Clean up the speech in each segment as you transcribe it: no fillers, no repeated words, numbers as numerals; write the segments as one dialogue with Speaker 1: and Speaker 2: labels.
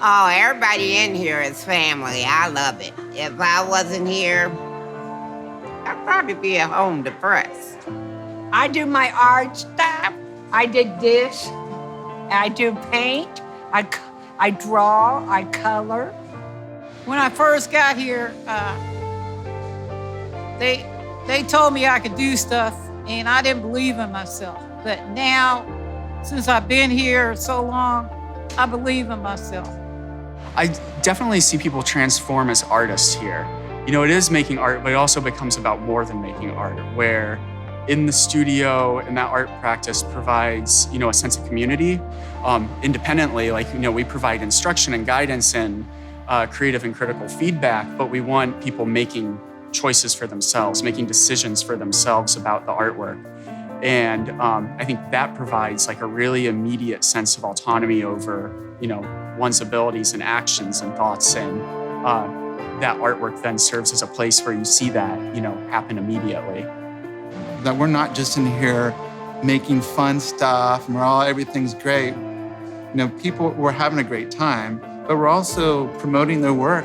Speaker 1: Oh, everybody in here is family. I love it. If I wasn't here, I'd probably be at home depressed.
Speaker 2: I do my art stuff. I did this. I do paint. I draw. I color.
Speaker 3: When I first got here, they told me I could do stuff, and I didn't believe in myself. But now, since I've been here so long, I believe in myself.
Speaker 4: I definitely see people transform as artists here. You know, it is making art, but it also becomes about more than making art, where in the studio and that art practice provides, you know, a sense of community. Independently, like, you know, we provide instruction and guidance and creative and critical feedback, but we want people making choices for themselves, making decisions for themselves about the artwork. And I think that provides like a really immediate sense of autonomy over, you know, one's abilities and actions and thoughts. And that artwork then serves as a place where you see that, you know, happen immediately.
Speaker 5: That we're not just in here making fun stuff and everything's great. You know, we're having a great time, but we're also promoting their work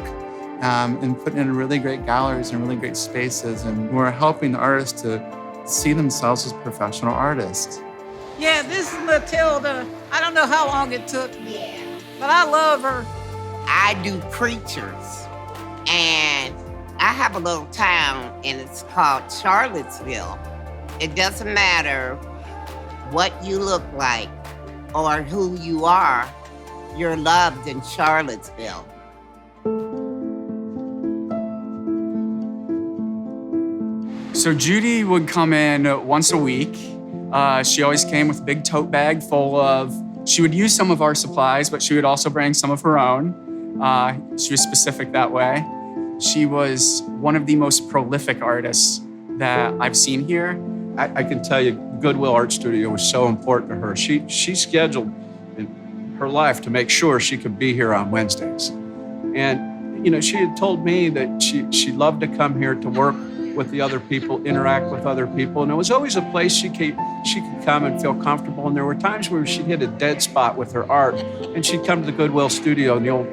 Speaker 5: and putting in really great galleries and really great spaces. And we're helping the artists to see themselves as professional artists.
Speaker 3: Yeah, this is Matilda. I don't know how long it took, but I love her.
Speaker 1: I do creatures, and I have a little town, and it's called Charlottesville. It doesn't matter what you look like or who you are, you're loved in Charlottesville.
Speaker 4: So Judy would come in once a week. She always came with a big tote bag full of, she would use some of our supplies, but she would also bring some of her own. She was specific that way. She was one of the most prolific artists that I've seen here.
Speaker 6: I can tell you, Goodwill Art Studio was so important to her. She scheduled in her life to make sure she could be here on Wednesdays. And, you know, she had told me that she loved to come here to work with the other people, interact with other people. And it was always a place she could come and feel comfortable. And there were times where she'd hit a dead spot with her art, and she'd come to the Goodwill studio and the old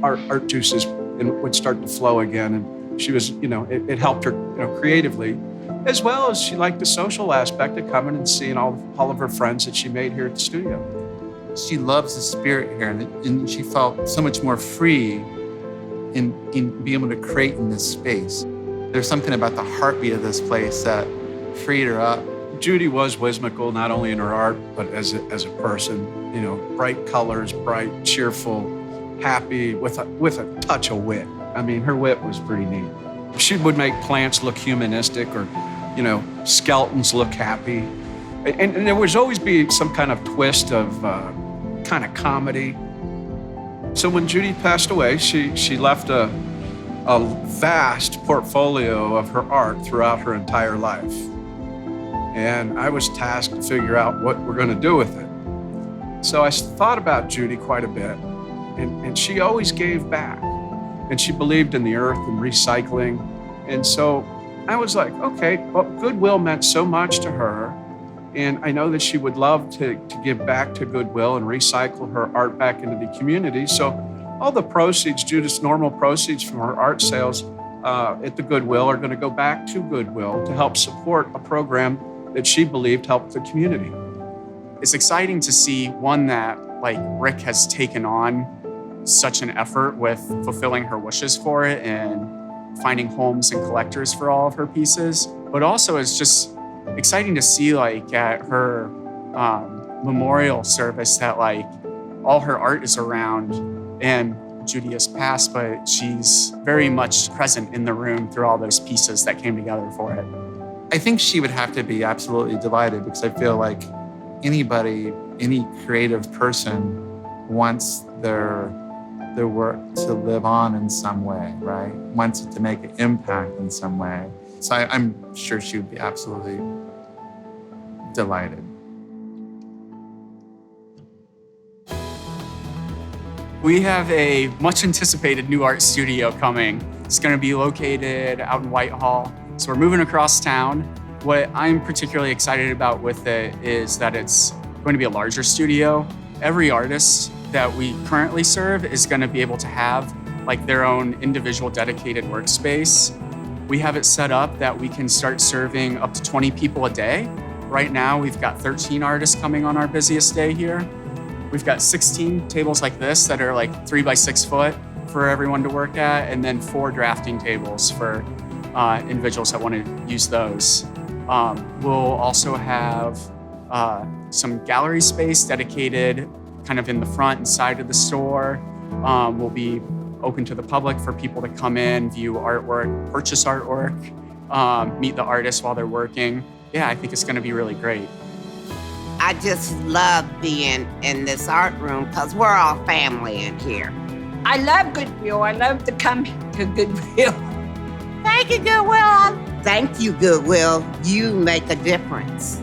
Speaker 6: art juices would start to flow again. And she was, you know, it helped her, you know, creatively, as well as she liked the social aspect of coming and seeing all of her friends that she made here at the studio.
Speaker 5: She loves the spirit here, and she felt so much more free in being able to create in this space. There's something about the heartbeat of this place that freed her up.
Speaker 6: Judy was whimsical, not only in her art, but as a person. You know, bright colors, bright, cheerful, happy, with a touch of wit. I mean, her wit was pretty neat. She would make plants look humanistic, or, you know, skeletons look happy. And there would always be some kind of twist of kind of comedy. So when Judy passed away, she left a vast portfolio of her art throughout her entire life. And I was tasked to figure out what we're going to do with it. So I thought about Judy quite a bit, and she always gave back. And she believed in the earth and recycling. And so I was like, okay, well, Goodwill meant so much to her. And I know that she would love to give back to Goodwill and recycle her art back into the community. So all the proceeds, Judith's normal proceeds from her art sales at the Goodwill, are going to go back to Goodwill to help support a program that she believed helped the community.
Speaker 4: It's exciting to see, one, that like Rick has taken on such an effort with fulfilling her wishes for it and finding homes and collectors for all of her pieces. But also it's just exciting to see, like, at her memorial service that like all her art is around, and Judy has passed, but she's very much present in the room through all those pieces that came together for it.
Speaker 5: I think she would have to be absolutely delighted, because I feel like anybody, any creative person wants their work to live on in some way, right? Wants it to make an impact in some way. So I'm sure she would be absolutely delighted.
Speaker 4: We have a much anticipated new art studio coming. It's going to be located out in Whitehall. So we're moving across town. What I'm particularly excited about with it is that it's going to be a larger studio. Every artist that we currently serve is going to be able to have like their own individual dedicated workspace. We have it set up that we can start serving up to 20 people a day. Right now, we've got 13 artists coming on our busiest day here. We've got 16 tables like this that are like 3 by 6 foot for everyone to work at, and then 4 drafting tables for individuals that want to use those. We'll also have some gallery space dedicated kind of in the front and side of the store. We'll be open to the public for people to come in, view artwork, purchase artwork, meet the artists while they're working. Yeah, I think it's going to be really great.
Speaker 1: I just love being in this art room because we're all family in here.
Speaker 2: I love Goodwill. I love to come to Goodwill.
Speaker 3: Thank you, Goodwill.
Speaker 1: Thank you, Goodwill. You make a difference.